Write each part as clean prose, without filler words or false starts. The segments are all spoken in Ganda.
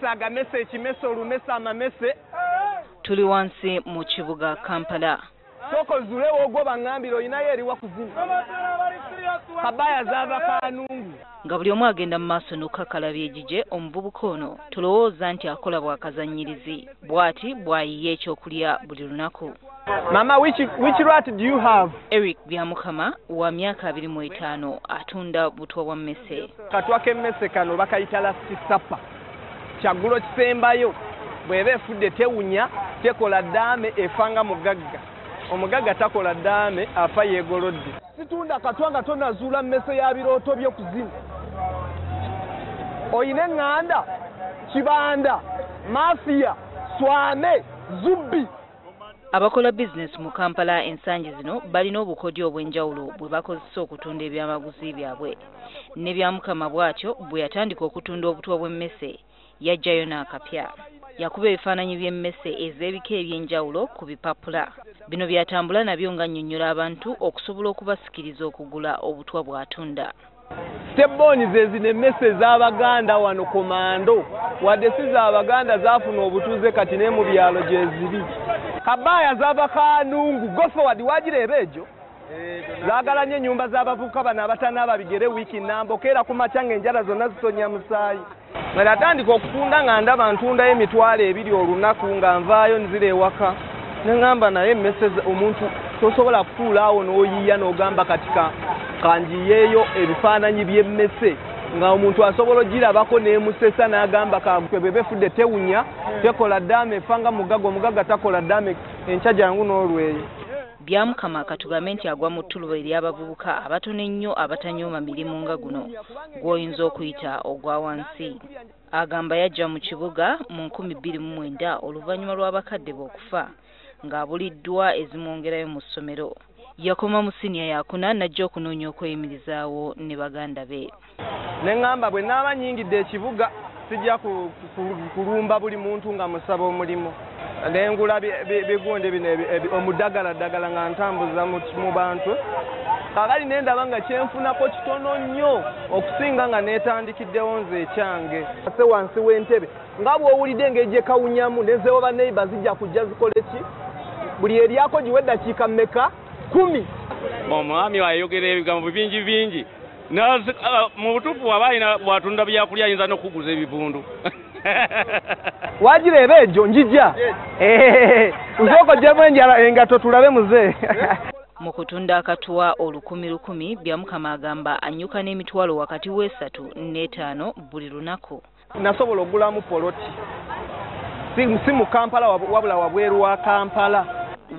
amese agamese ekimese olumese amamese tuli wansi mu kibuga Kampala soko zulewo ogwo bangambira oyinayo eri wakuzina kabaya zava kanungu nga buli omu agenda mu maaso n'okukakala byejije omuvubuka ono tulowooza nti akola bwakazannyirizi bw'ati bw'ayiye ekyokulya buli lunaku. Mama, which rat do you have? Eric Byamukama wa myaka 25 atunda butwa bwa mmese. Katwa k'emmese kano bakayita lastisapa. Kyagulo kisembayo bw'eba efudde tewunya tekola ddaame efanga mugagga. Omugagga takola ddaame afa yeegolodde. Situnda katwa nga tonazuula mmese ya birooto by'okuzina. Oyina eŋŋanda, kibanda, mafiya, swane, zubbi. Abakola business mu Kampala ensangi zino balina obukodyo obw'enjawulo bwe bakozesa okutunda ebyamaguzi byabwe. Ne Byamukama bw'atyo bwe yatandika okutunda obutwa bw'emmese yajjayo n'akapya. Yakuba ebifaananyi by'emmese ez'ebika eby'enjawulo ku bipapula. Bino byatambula nabyo nga nnyonnyola abantu okusobola okubasikiriza okugula obutwa bw'atunda. Steboni zezine emmese z'Abaganda wano komando wadde si z'Abaganda zaafuna obutuuze kati ne mu byalo gye ziri. Kabaya zava kanungu gofo wadi wagireeba egyo zaagala nnyo ennyumba z'abavubuka bano abatanaaba bigere wiiki nnamboka era ku makya ng'enjala zonna zitonya musaayi. Nga natandika okutunda nga ndaba ntundayo emitwalo 2 olunaku nga nvaayo nzira ewaka ne ŋŋamba naye emmese omuntu tosobola kutuula awo n'oyiiya n'ogamba kati kanjiyeeyo ebifaananyi by'emmese nga omuntu asobola ogirabako n'emusesa n'agamba kagwe bwe befudde tewunya tekola ddaame efanga mugagga omugagga takola ddaame enkya jangu n'olweyo. Byamukama katugambe nti agwa mu ttuluba ery'abavubuka abatono ennyo abatanyooma mirimu nga guno gw'oyinza okuyita ogwa wansi. Agamba yajja mu kibuga mu 2009 oluvannyuma lw'abakadde be okufa ng'abuliddwa ezimwongerayo mu ssomero. Yakoma mu siniya yakuna najja okunoonya okweyimirizaawo ne baganda be. Ne ŋŋamba bwe naaba nnyingidde ekibuga sijja kulumba buli muntu nga musaba omulimu. Nengula bigundi bino omudagala nga ntambuza mu bantu. Kaakali ne ndaba nga kyenfunako kitono nnyo okusinga nga neetandikiddewo nze ekyange. Ase wansi w'entebe nga bw'owulidde engeri kawunyamu nezeewo baneiba zijja kujja zikole ki? Buli eryako giwe eddakiika mmeka? 10. Omwami ayogera ebigambo bingi mu butuufu aba alina bw'atunda byakulya ayinza n'okuguza ebivundu. Wagireeba egyo njijja usooka oggyemu engato tulabe muze. Mu kutunda akatuwa olukumi Byamukama agamba anyuka n'emitwalo wakati w'esatu n'etaano buli lunaku. Nasobola okugulamu poloti si mu Kampala wabula wabweru wa Kampala.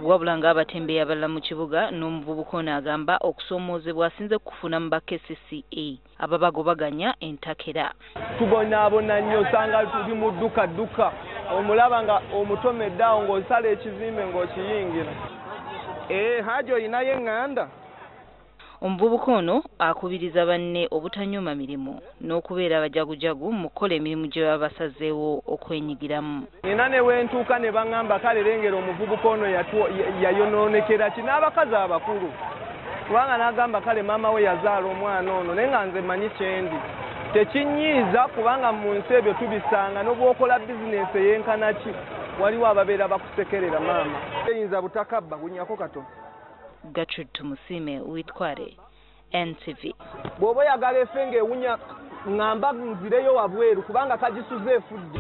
Wabula ng'abatembeeyi abalala mu kibuga n'omuvubuka ono agamba okusoomoozebwa asinze kufuna mu ba KCCA ababagobaganya entakera. Tubonaabona nnyo osanga tuli mu dduka omulaba nga omutomedde awo ng'osala ekizimbe ng'okiyingira. Haji oyinayo eŋŋanda. Omuvubuka ono akubiriza banne obutanyooma mirimu n'okubeera abajagujagu mu kukola emirimu gye baba basazeewo okwenyigiramu. Nina ne wentuuka ne baŋŋamba kale lengera omuvubuka ono yayonoonekera ki n'abakazi abakulu. Kubanga n'agamba kale maama we yazaala omwana ono naye nga nze manyi kyendi. Tekinyiiza kubanga mu nsi ebyo tubisanga n'obwokola bizinesi eyenkana ki waliwo ababeera bakusekerera maama. Eyinza butakabba gunyako katono. Gertrude Tumusime Witkware NTV. Bw'oba oyagala efe ng'ewunya ŋŋamba nzireyo wabweru kubanga kagisuze efudde.